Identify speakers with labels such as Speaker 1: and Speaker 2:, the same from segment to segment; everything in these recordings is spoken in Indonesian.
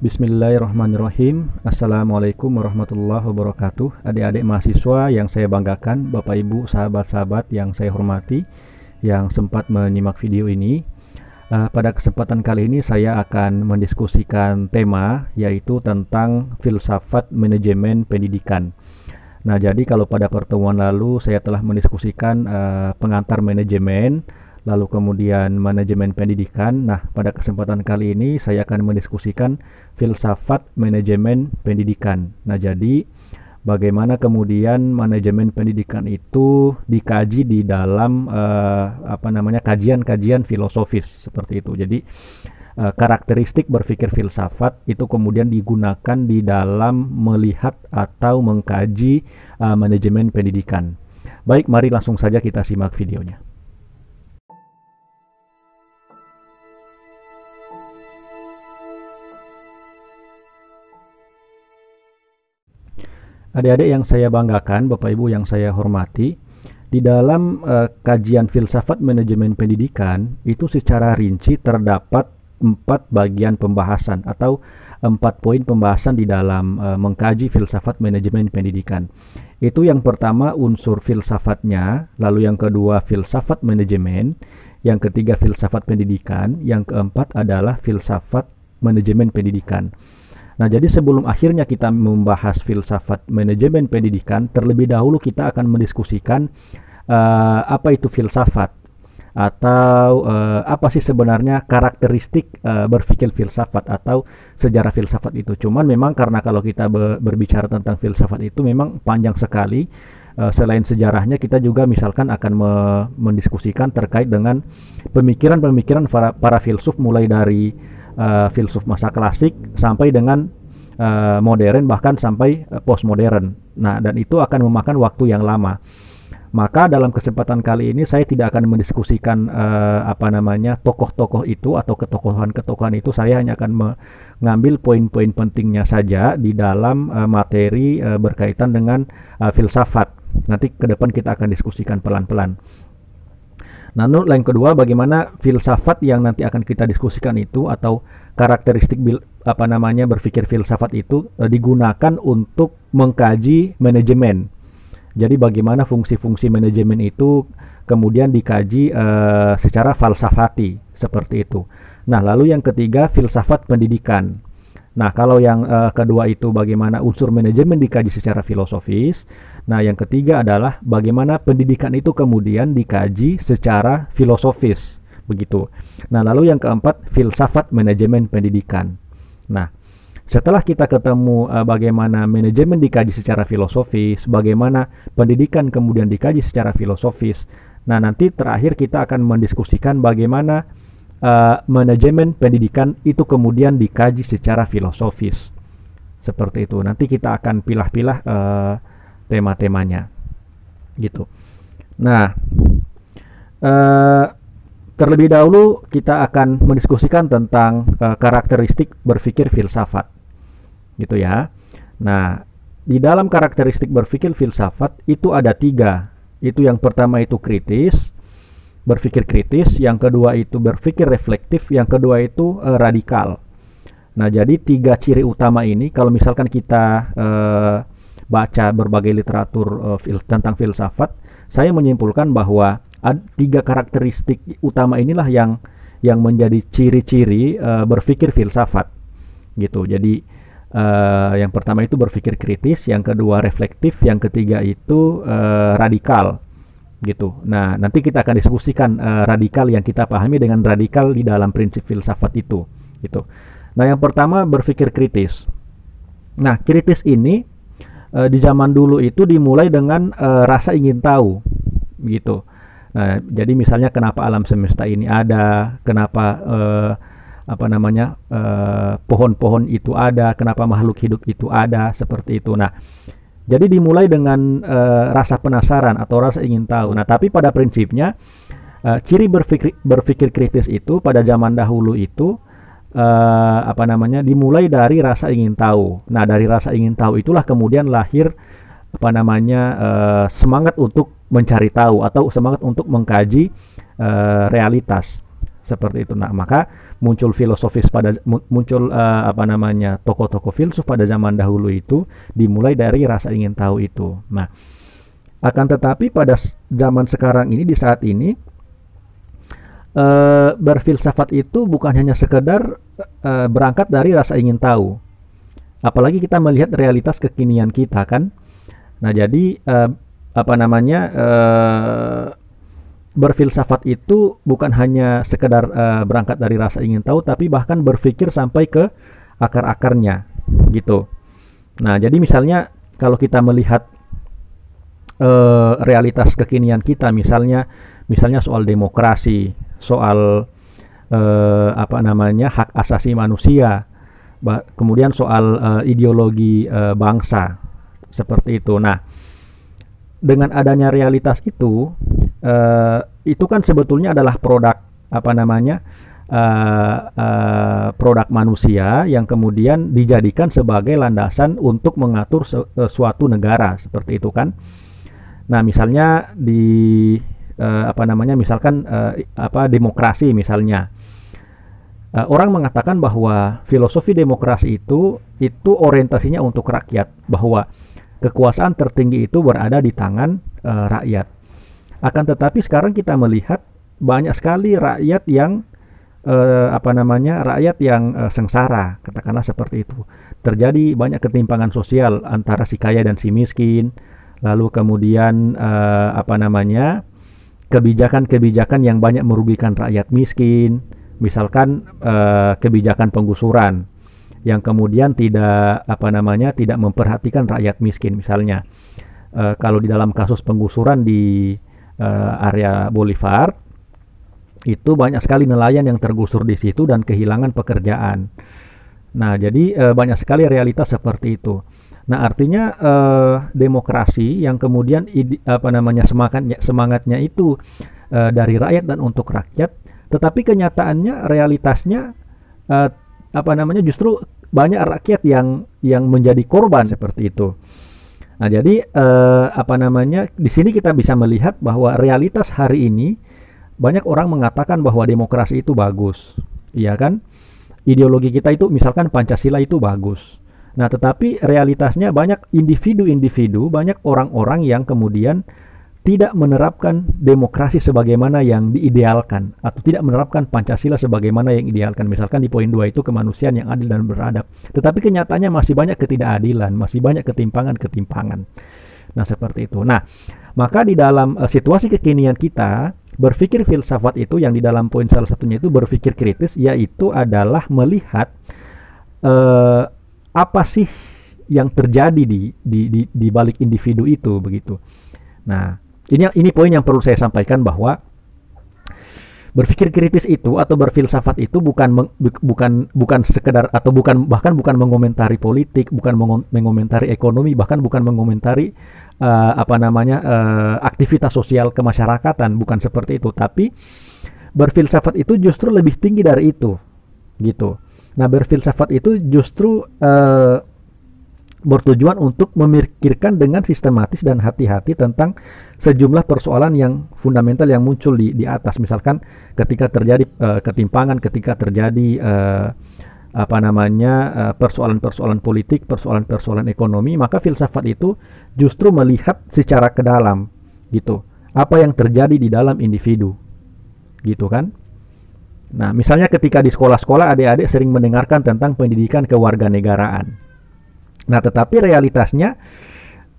Speaker 1: Bismillahirrahmanirrahim. Assalamualaikum warahmatullahi wabarakatuh. Adik-adik mahasiswa yang saya banggakan, Bapak Ibu, sahabat-sahabat yang saya hormati, yang sempat menyimak video ini. Pada kesempatan kali ini saya akan mendiskusikan tema, yaitu tentang filsafat manajemen pendidikan. Nah, jadi kalau pada pertemuan lalu saya telah mendiskusikan pengantar manajemen, lalu kemudian manajemen pendidikan. Nah, pada kesempatan kali ini saya akan mendiskusikan filsafat manajemen pendidikan. Nah, jadi bagaimana kemudian manajemen pendidikan itu dikaji di dalam kajian-kajian filosofis seperti itu. Jadi karakteristik berpikir filsafat itu kemudian digunakan di dalam melihat atau mengkaji manajemen pendidikan. Baik, mari langsung saja kita simak videonya. Adik-adik yang saya banggakan, Bapak Ibu yang saya hormati, di dalam kajian filsafat manajemen pendidikan itu secara rinci terdapat 4 bagian pembahasan atau 4 poin pembahasan di dalam mengkaji filsafat manajemen pendidikan. Itu yang pertama unsur filsafatnya, lalu yang kedua filsafat manajemen, yang ketiga filsafat pendidikan, yang keempat adalah filsafat manajemen pendidikan. Nah, jadi sebelum akhirnya kita membahas filsafat manajemen pendidikan, terlebih dahulu kita akan mendiskusikan apa itu filsafat, atau apa sih sebenarnya karakteristik berpikir filsafat atau sejarah filsafat itu. Cuman memang karena kalau kita berbicara tentang filsafat itu memang panjang sekali. Selain sejarahnya, kita juga misalkan akan mendiskusikan terkait dengan pemikiran-pemikiran para filsuf, mulai dari filsuf masa klasik sampai dengan modern, bahkan sampai postmodern. Nah, dan itu akan memakan waktu yang lama. Maka dalam kesempatan kali ini saya tidak akan mendiskusikan tokoh-tokoh itu atau ketokohan-ketokohan itu. Saya hanya akan mengambil poin-poin pentingnya saja di dalam materi berkaitan dengan filsafat. Nanti ke depan kita akan diskusikan pelan-pelan. Nah, yang kedua, bagaimana filsafat yang nanti akan kita diskusikan itu atau karakteristik berpikir filsafat itu digunakan untuk mengkaji manajemen. Jadi bagaimana fungsi-fungsi manajemen itu kemudian dikaji secara falsafati seperti itu. Nah, lalu yang ketiga filsafat pendidikan. Nah, kalau yang kedua itu bagaimana unsur manajemen dikaji secara filosofis. Nah, yang ketiga adalah bagaimana pendidikan itu kemudian dikaji secara filosofis, begitu. Nah, lalu yang keempat, filsafat manajemen pendidikan. Nah, setelah kita ketemu bagaimana manajemen dikaji secara filosofis, bagaimana pendidikan kemudian dikaji secara filosofis. Nah, nanti terakhir kita akan mendiskusikan bagaimana manajemen pendidikan itu kemudian dikaji secara filosofis. Seperti itu. Nanti kita akan pilah-pilah tema-temanya gitu. Nah, terlebih dahulu kita akan mendiskusikan tentang karakteristik berpikir filsafat gitu ya. Nah, di dalam karakteristik berpikir filsafat itu ada 3. Itu yang pertama itu kritis, berpikir kritis, yang kedua itu berpikir reflektif, yang kedua itu radikal. Nah, jadi 3 ciri utama ini kalau misalkan kita baca berbagai literatur tentang filsafat, saya menyimpulkan bahwa 3 karakteristik utama inilah yang menjadi ciri-ciri berpikir filsafat gitu. Jadi yang pertama itu berpikir kritis, yang kedua reflektif, yang ketiga itu radikal gitu. Nah, nanti kita akan diskusikan radikal yang kita pahami dengan radikal di dalam prinsip filsafat itu gitu. Nah, yang pertama berpikir kritis. Nah, kritis ini di zaman dulu itu dimulai dengan rasa ingin tahu gitu. Nah, jadi misalnya kenapa alam semesta ini ada, kenapa pohon-pohon itu ada, kenapa makhluk hidup itu ada, seperti itu. Nah, jadi dimulai dengan rasa penasaran atau rasa ingin tahu. Nah, tapi pada prinsipnya ciri berpikir kritis itu pada zaman dahulu itu dimulai dari rasa ingin tahu. Nah, dari rasa ingin tahu itulah kemudian lahir semangat untuk mencari tahu atau semangat untuk mengkaji realitas seperti itu. Nah, maka muncul filosofis muncul apa namanya tokoh-tokoh filsuf pada zaman dahulu itu dimulai dari rasa ingin tahu itu. Nah, akan tetapi pada zaman sekarang ini, di saat ini, berfilsafat itu bukan hanya sekedar berangkat dari rasa ingin tahu. Apalagi kita melihat realitas kekinian kita kan. Nah, jadi apa namanya berfilsafat itu bukan hanya sekedar berangkat dari rasa ingin tahu, tapi bahkan berpikir sampai ke akar-akarnya gitu. Nah, jadi misalnya kalau kita melihat realitas kekinian kita, misalnya soal demokrasi, soal apa namanya hak asasi manusia, kemudian soal ideologi bangsa seperti itu. Nah, dengan adanya realitas itu kan sebetulnya adalah produk apa namanya produk manusia yang kemudian dijadikan sebagai landasan untuk mengatur suatu negara seperti itu kan. Nah, misalnya di apa namanya misalkan apa demokrasi misalnya, orang mengatakan bahwa filosofi demokrasi itu orientasinya untuk rakyat, bahwa kekuasaan tertinggi itu berada di tangan rakyat. Akan tetapi sekarang kita melihat banyak sekali rakyat yang apa namanya rakyat yang sengsara, katakanlah seperti itu. Terjadi banyak ketimpangan sosial antara si kaya dan si miskin. Lalu kemudian apa namanya kebijakan-kebijakan yang banyak merugikan rakyat miskin, misalkan kebijakan penggusuran yang kemudian tidak apa namanya tidak memperhatikan rakyat miskin. Misalnya kalau di dalam kasus penggusuran di area Bolivar itu banyak sekali nelayan yang tergusur di situ dan kehilangan pekerjaan. Nah, jadi banyak sekali realitas seperti itu. Nah, artinya demokrasi yang kemudian apa namanya semangatnya itu dari rakyat dan untuk rakyat, tetapi kenyataannya realitasnya apa namanya justru banyak rakyat yang menjadi korban seperti itu. Nah, jadi apa namanya di sini kita bisa melihat bahwa realitas hari ini banyak orang mengatakan bahwa demokrasi itu bagus, iya kan? Ideologi kita itu misalkan Pancasila itu bagus. Nah, tetapi realitasnya banyak individu-individu, banyak orang-orang yang kemudian tidak menerapkan demokrasi sebagaimana yang diidealkan, atau tidak menerapkan Pancasila sebagaimana yang idealkan. Misalkan di poin 2 itu kemanusiaan yang adil dan beradab. Tetapi kenyataannya masih banyak ketidakadilan, masih banyak ketimpangan-ketimpangan. Nah, seperti itu. Nah, maka di dalam situasi kekinian kita, berpikir filsafat itu yang di dalam poin salah satunya itu berpikir kritis, yaitu adalah melihat apa sih yang terjadi di balik individu itu begitu. Nah, ini poin yang perlu saya sampaikan, bahwa berpikir kritis itu atau berfilsafat itu bukan sekedar atau bukan mengomentari politik, bukan mengomentari ekonomi, bahkan bukan mengomentari apa namanya aktivitas sosial kemasyarakatan, bukan seperti itu. Tapi berfilsafat itu justru lebih tinggi dari itu, gitu. Nah, berfilsafat itu justru bertujuan untuk memikirkan dengan sistematis dan hati-hati tentang sejumlah persoalan yang fundamental yang muncul di atas. Misalkan ketika terjadi ketimpangan, ketika terjadi apa namanya persoalan-persoalan politik, persoalan-persoalan ekonomi, maka filsafat itu justru melihat secara ke dalam, gitu. Apa yang terjadi di dalam individu, gitu kan? Nah, misalnya ketika di sekolah-sekolah adik-adik sering mendengarkan tentang pendidikan kewarganegaraan. Nah, tetapi realitasnya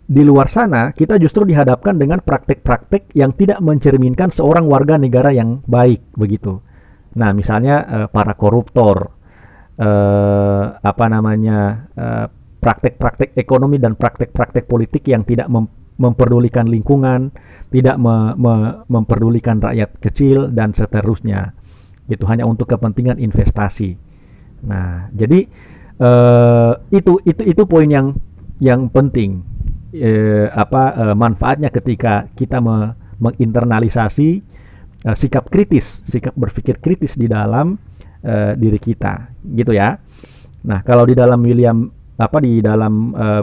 Speaker 1: di luar sana kita justru dihadapkan dengan praktek-praktek yang tidak mencerminkan seorang warga negara yang baik begitu. Nah, misalnya para koruptor, apa namanya praktek-praktek ekonomi dan praktek-praktek politik yang tidak memperdulikan lingkungan, tidak memperdulikan rakyat kecil dan seterusnya. Itu hanya untuk kepentingan investasi. Nah, jadi itu poin yang penting. Manfaatnya ketika kita menginternalisasi sikap kritis, sikap berpikir kritis di dalam diri kita, gitu ya. Nah, kalau di dalam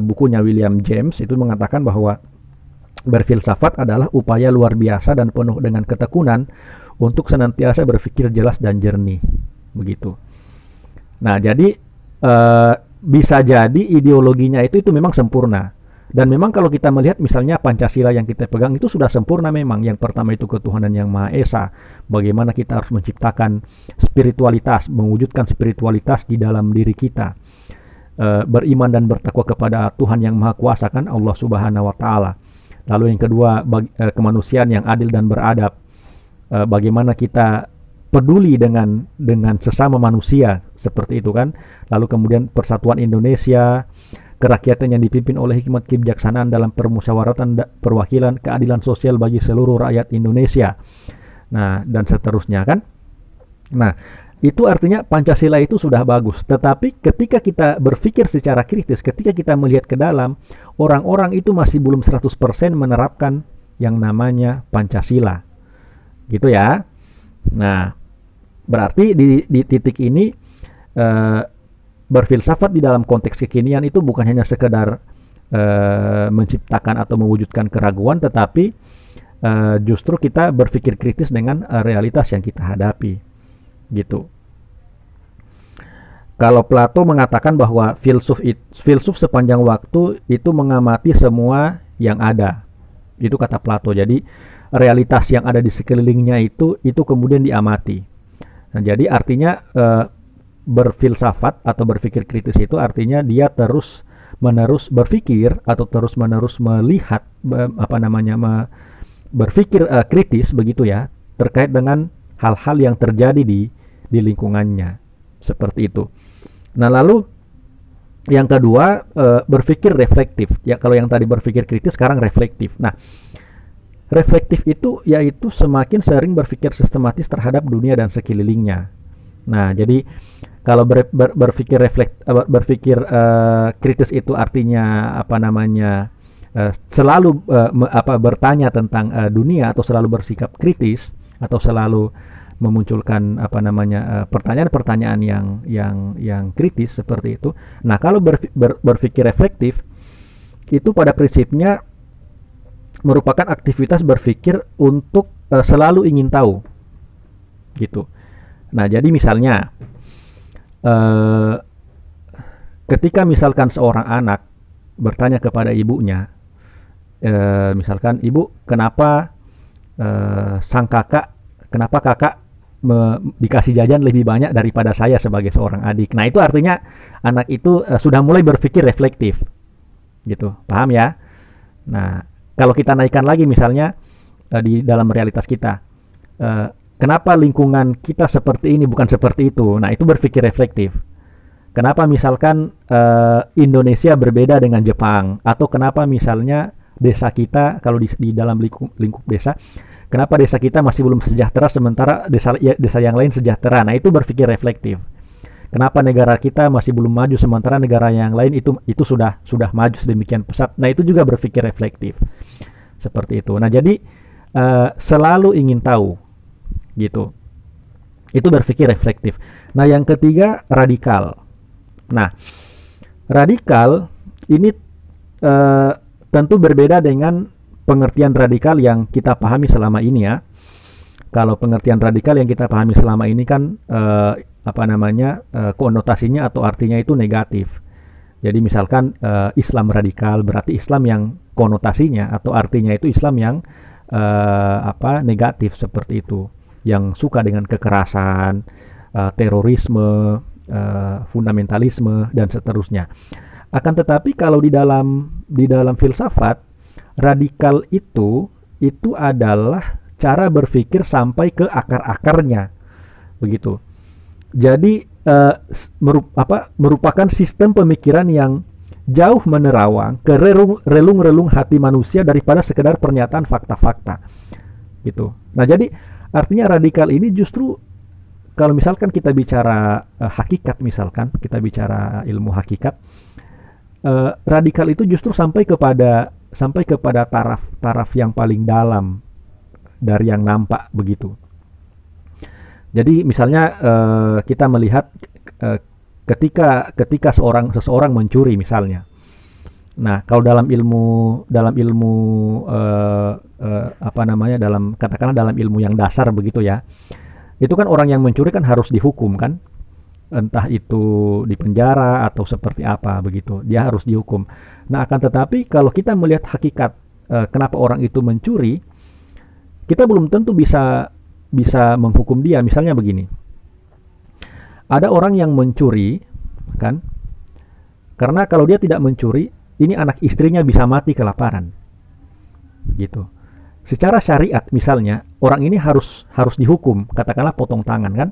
Speaker 1: bukunya William James itu mengatakan bahwa berfilsafat adalah upaya luar biasa dan penuh dengan ketekunan untuk senantiasa berpikir jelas dan jernih. begitu. Nah, jadi bisa jadi ideologinya itu memang sempurna. Dan memang kalau kita melihat misalnya Pancasila yang kita pegang itu sudah sempurna memang. Yang pertama itu ketuhanan yang Maha Esa. Bagaimana kita harus menciptakan spiritualitas, mewujudkan spiritualitas di dalam diri kita. Beriman dan bertakwa kepada Tuhan yang Maha Kuasa, kan, Allah Subhanahu wa taala. Lalu yang kedua, kemanusiaan yang adil dan beradab. Bagaimana kita peduli dengan sesama manusia, seperti itu kan. Lalu kemudian persatuan Indonesia, kerakyatan yang dipimpin oleh hikmat kebijaksanaan dalam permusyawaratan perwakilan, keadilan sosial bagi seluruh rakyat Indonesia. Nah, dan seterusnya kan. Nah, itu artinya Pancasila itu sudah bagus. Tetapi ketika kita berpikir secara kritis, ketika kita melihat ke dalam, orang-orang itu masih belum 100% menerapkan yang namanya Pancasila. Gitu ya. Nah, berarti di titik ini berfilsafat di dalam konteks kekinian itu bukan hanya sekedar menciptakan atau mewujudkan keraguan, tetapi justru kita berpikir kritis dengan realitas yang kita hadapi, gitu. Kalau Plato mengatakan bahwa filsuf sepanjang waktu itu mengamati semua yang ada, itu kata Plato. Jadi realitas yang ada di sekelilingnya itu kemudian diamati. Nah, jadi artinya berfilsafat atau berpikir kritis itu artinya dia terus menerus berpikir atau terus menerus melihat berpikir kritis begitu ya, terkait dengan hal-hal yang terjadi di lingkungannya, seperti itu. Nah, lalu yang kedua, berpikir reflektif. Ya, kalau yang tadi berpikir kritis, sekarang reflektif. Nah, reflektif itu yaitu semakin sering berpikir sistematis terhadap dunia dan sekelilingnya. Nah, jadi kalau berpikir kritis itu artinya selalu bertanya tentang dunia, atau selalu bersikap kritis, atau selalu memunculkan pertanyaan-pertanyaan yang kritis, seperti itu. Nah, kalau berpikir reflektif itu pada prinsipnya merupakan aktivitas berpikir untuk selalu ingin tahu, gitu. Nah, jadi misalnya ketika misalkan seorang anak bertanya kepada ibunya, misalkan, "Ibu, kenapa kenapa kakak dikasih jajan lebih banyak daripada saya sebagai seorang adik?" Nah, itu artinya anak itu sudah mulai berpikir reflektif, gitu. Paham ya? Nah, kalau kita naikkan lagi misalnya di dalam realitas kita, kenapa lingkungan kita seperti ini bukan seperti itu? Nah, itu berpikir reflektif. Kenapa misalkan Indonesia berbeda dengan Jepang? Atau kenapa misalnya desa kita, kalau di dalam lingkup desa, kenapa desa kita masih belum sejahtera sementara desa yang lain sejahtera? Nah, itu berpikir reflektif. Kenapa negara kita masih belum maju sementara negara yang lain itu sudah maju sedemikian pesat? Nah, itu juga berpikir reflektif, seperti itu. Nah, jadi selalu ingin tahu, gitu. Itu berpikir reflektif. Nah, yang ketiga, radikal. Nah, radikal ini tentu berbeda dengan pengertian radikal yang kita pahami selama ini ya. Kalau pengertian radikal yang kita pahami selama ini kan konotasinya atau artinya itu negatif. Jadi misalkan Islam radikal berarti Islam yang konotasinya atau artinya itu Islam yang negatif, seperti itu, yang suka dengan kekerasan, terorisme, fundamentalisme, dan seterusnya. Akan tetapi kalau di dalam filsafat, radikal itu adalah cara berpikir sampai ke akar-akarnya, begitu. Jadi merupakan sistem pemikiran yang jauh menerawang ke relung-relung hati manusia daripada sekedar pernyataan fakta-fakta, gitu. Nah, jadi artinya radikal ini justru kalau misalkan kita bicara hakikat, misalkan kita bicara ilmu hakikat, radikal itu justru sampai kepada taraf yang paling dalam dari yang nampak, begitu. Jadi misalnya kita melihat ketika seseorang mencuri misalnya. Nah, kalau dalam katakanlah dalam ilmu yang dasar begitu ya. Itu kan orang yang mencuri kan harus dihukum kan, entah itu di penjara atau seperti apa begitu, dia harus dihukum. Nah, akan tetapi kalau kita melihat hakikat kenapa orang itu mencuri, kita belum tentu bisa bisa menghukum dia. Misalnya begini, ada orang yang mencuri kan, karena kalau dia tidak mencuri, ini anak istrinya bisa mati kelaparan gitu. Secara syariat misalnya orang ini harus dihukum, katakanlah potong tangan kan.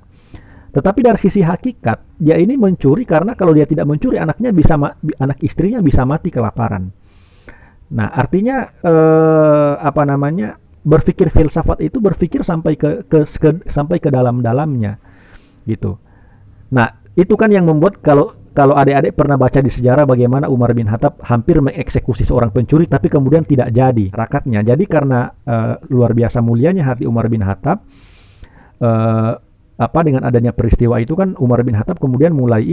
Speaker 1: Tetapi dari sisi hakikat, dia ini mencuri karena kalau dia tidak mencuri, anak istrinya bisa mati kelaparan. Nah, artinya apa namanya? Berpikir filsafat itu berpikir sampai ke dalam-dalamnya gitu. Nah, itu kan yang membuat kalau adik-adik pernah baca di sejarah bagaimana Umar bin Khattab hampir mengeksekusi seorang pencuri tapi kemudian tidak jadi rakatnya. Jadi karena luar biasa mulianya hati Umar bin Khattab, dengan adanya peristiwa itu kan Umar bin Khattab kemudian mulai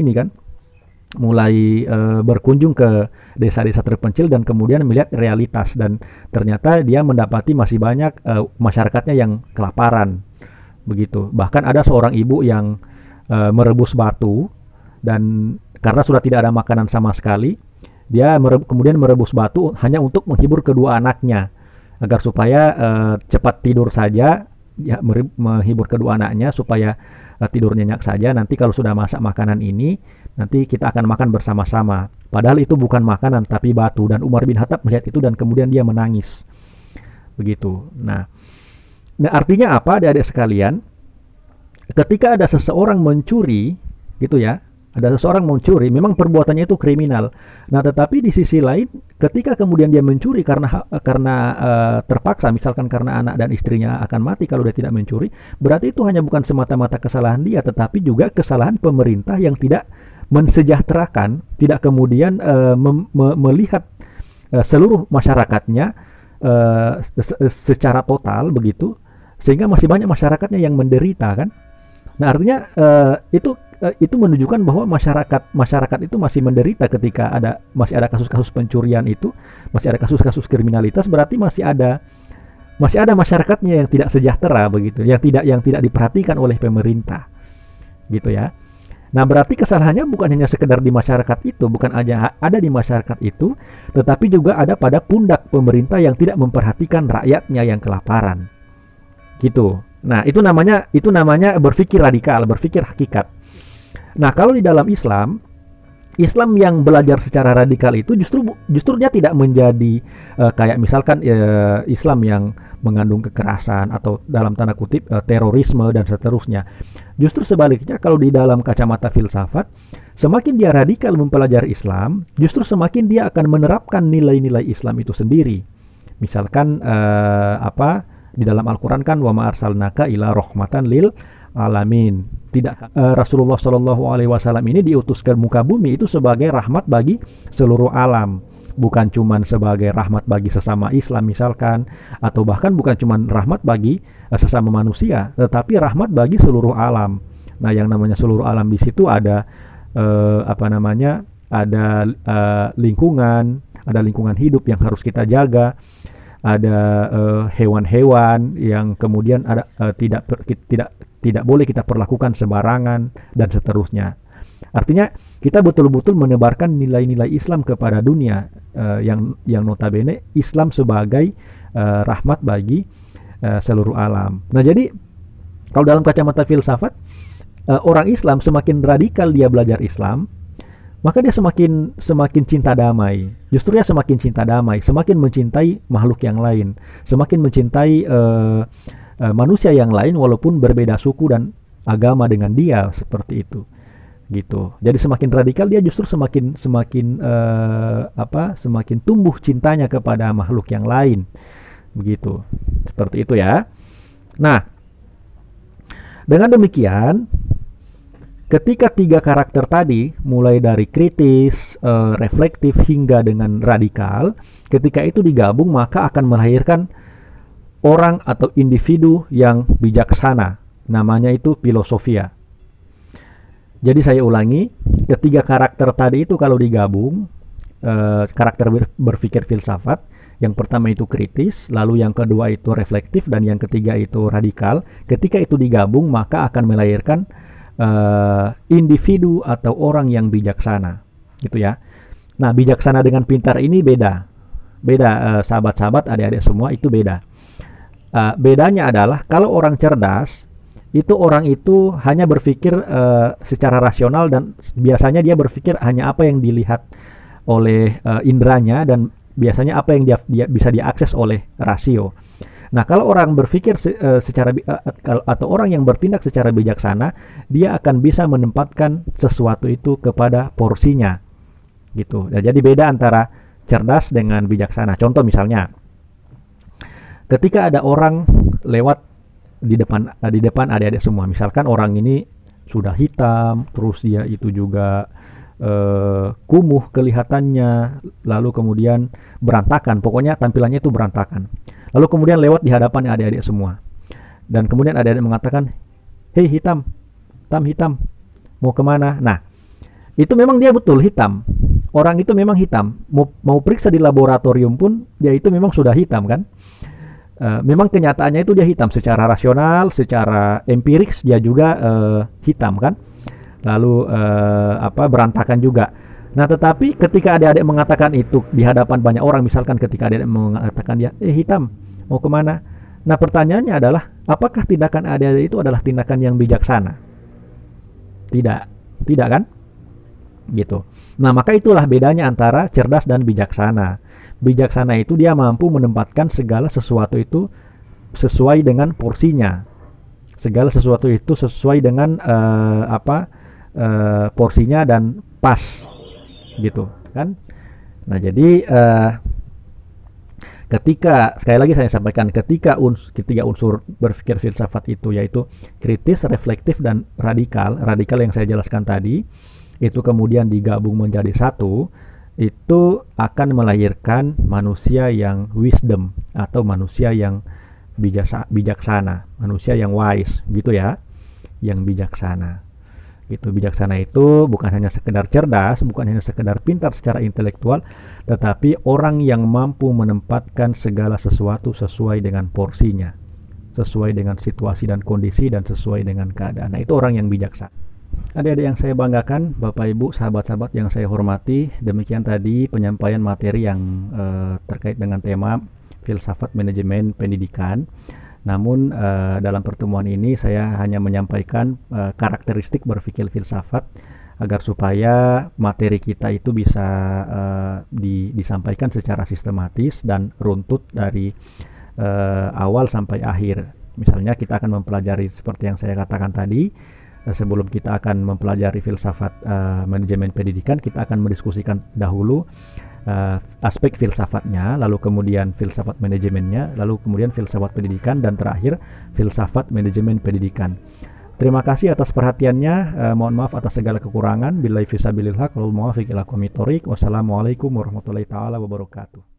Speaker 1: berkunjung ke desa-desa terpencil dan kemudian melihat realitas, dan ternyata dia mendapati masih banyak masyarakatnya yang kelaparan begitu. Bahkan ada seorang ibu yang merebus batu, dan karena sudah tidak ada makanan sama sekali, dia kemudian merebus batu hanya untuk menghibur kedua anaknya agar supaya cepat tidur saja, ya, menghibur kedua anaknya supaya tidur nyenyak saja. Nanti kalau sudah masak makanan ini, nanti kita akan makan bersama-sama. Padahal itu bukan makanan tapi batu, dan Umar bin Khattab melihat itu dan kemudian dia menangis begitu. Nah artinya apa, adik-adik sekalian? Ketika ada seseorang mencuri gitu ya, ada seseorang mencuri, memang perbuatannya itu kriminal. Nah, tetapi di sisi lain, ketika kemudian dia mencuri karena terpaksa, misalkan karena anak dan istrinya akan mati kalau dia tidak mencuri, berarti itu hanya bukan semata-mata kesalahan dia, tetapi juga kesalahan pemerintah yang tidak mensejahterakan, tidak kemudian melihat seluruh masyarakatnya secara total begitu, sehingga masih banyak masyarakatnya yang menderita kan. Nah, artinya itu menunjukkan bahwa masyarakat itu masih menderita ketika masih ada kasus-kasus pencurian itu, masih ada kasus-kasus kriminalitas, berarti masih ada masyarakatnya yang tidak sejahtera begitu, yang tidak diperhatikan oleh pemerintah gitu ya. Nah, berarti kesalahannya bukan hanya sekedar di masyarakat itu, bukan aja ada di masyarakat itu, tetapi juga ada pada pundak pemerintah yang tidak memperhatikan rakyatnya yang kelaparan gitu. Nah, itu namanya berpikir radikal, berpikir hakikat. Nah, kalau di dalam Islam yang belajar secara radikal itu justru dia tidak menjadi kayak misalkan Islam yang mengandung kekerasan atau dalam tanda kutip terorisme dan seterusnya. Justru sebaliknya, kalau di dalam kacamata filsafat, semakin dia radikal mempelajari Islam, justru semakin dia akan menerapkan nilai-nilai Islam itu sendiri. Misalkan di dalam Al-Quran kan wa ma arsalnaka ila rahmatan lil alamin. Tidak, Rasulullah Shallallahu Alaihi Wasallam ini diutus ke muka bumi itu sebagai rahmat bagi seluruh alam, bukan cuman sebagai rahmat bagi sesama Islam misalkan, atau bahkan bukan cuman rahmat bagi sesama manusia, tetapi rahmat bagi seluruh alam. Nah, yang namanya seluruh alam di situ ada ada lingkungan hidup yang harus kita jaga, ada hewan-hewan yang kemudian tidak boleh kita perlakukan sembarangan dan seterusnya. Artinya kita betul-betul menebarkan nilai-nilai Islam kepada dunia, yang notabene Islam sebagai rahmat bagi seluruh alam. Nah, jadi kalau dalam kacamata filsafat, orang Islam semakin radikal dia belajar Islam, maka dia semakin cinta damai. Justru dia semakin cinta damai, semakin mencintai makhluk yang lain, semakin mencintai manusia yang lain walaupun berbeda suku dan agama dengan dia, seperti itu gitu. Jadi semakin radikal dia justru semakin tumbuh cintanya kepada makhluk yang lain begitu, seperti itu ya. Nah, dengan demikian, ketika tiga karakter tadi, mulai dari kritis, reflektif hingga dengan radikal, ketika itu digabung maka akan melahirkan orang atau individu yang bijaksana. Namanya itu filosofia. Jadi saya ulangi, ketiga karakter tadi itu kalau digabung, karakter berpikir filsafat, Yang pertama itu kritis, lalu yang kedua itu reflektif, dan yang ketiga itu radikal. Ketika itu digabung, maka akan melahirkan individu atau orang yang bijaksana, gitu ya. Nah, bijaksana dengan pintar ini beda, sahabat-sahabat, adik-adik semua, itu beda. Bedanya adalah kalau orang cerdas, itu orang itu hanya berpikir secara rasional, dan biasanya dia berpikir hanya apa yang dilihat oleh indranya, dan biasanya apa yang dia bisa diakses oleh rasio. Nah, kalau orang berpikir atau orang yang bertindak secara bijaksana, dia akan bisa menempatkan sesuatu itu kepada porsinya, gitu. Nah, jadi beda antara cerdas dengan bijaksana. Contoh misalnya, ketika ada orang lewat di depan adik-adik semua, misalkan orang ini sudah hitam, terus dia itu juga kumuh kelihatannya, lalu kemudian berantakan, pokoknya tampilannya itu berantakan. Lalu kemudian lewat di hadapan adik-adik semua, dan kemudian adik-adik mengatakan, hei hitam, hitam, mau kemana? Nah, itu memang dia betul hitam, orang itu memang hitam, mau periksa di laboratorium pun dia itu memang sudah hitam kan. Memang kenyataannya itu dia hitam, secara rasional, secara empirik dia juga hitam kan. Lalu berantakan juga. Nah, tetapi ketika adik-adik mengatakan itu di hadapan banyak orang, misalkan ketika adik-adik mengatakan dia hitam, mau kemana? Nah, pertanyaannya adalah, apakah tindakan adik-adik itu adalah tindakan yang bijaksana? Tidak kan? Gitu. Nah, maka itulah bedanya antara cerdas dan bijaksana. Bijaksana itu dia mampu menempatkan segala sesuatu itu sesuai dengan porsinya. Segala sesuatu itu sesuai dengan porsinya dan pas, gitu kan. Nah, jadi ketika, sekali lagi saya sampaikan, ketiga unsur berpikir filsafat itu, yaitu kritis, reflektif, dan radikal yang saya jelaskan tadi, itu kemudian digabung menjadi satu, itu akan melahirkan manusia yang wisdom, atau manusia yang bijaksana, manusia yang wise, gitu ya, yang bijaksana. Gitu. Bijaksana itu bukan hanya sekedar cerdas, bukan hanya sekedar pintar secara intelektual, tetapi orang yang mampu menempatkan segala sesuatu sesuai dengan porsinya, sesuai dengan situasi dan kondisi, dan sesuai dengan keadaan. Nah, itu orang yang bijaksana. Adik-adik yang saya banggakan, Bapak Ibu, sahabat-sahabat yang saya hormati, demikian tadi penyampaian materi yang terkait dengan tema filsafat manajemen pendidikan. Namun dalam pertemuan ini saya hanya menyampaikan karakteristik berpikir filsafat, agar supaya materi kita itu bisa disampaikan secara sistematis dan runtut dari awal sampai akhir. Misalnya kita akan mempelajari seperti yang saya katakan tadi, sebelum kita akan mempelajari filsafat manajemen pendidikan, kita akan mendiskusikan dahulu aspek filsafatnya, lalu kemudian filsafat manajemennya, lalu kemudian filsafat pendidikan, dan terakhir filsafat manajemen pendidikan. Terima kasih atas perhatiannya. Mohon maaf atas segala kekurangan. Billahi fisabilillah, wal muwaffiq ila aqwamit thoriq. Wassalamualaikum warahmatullahi taala wabarakatuh.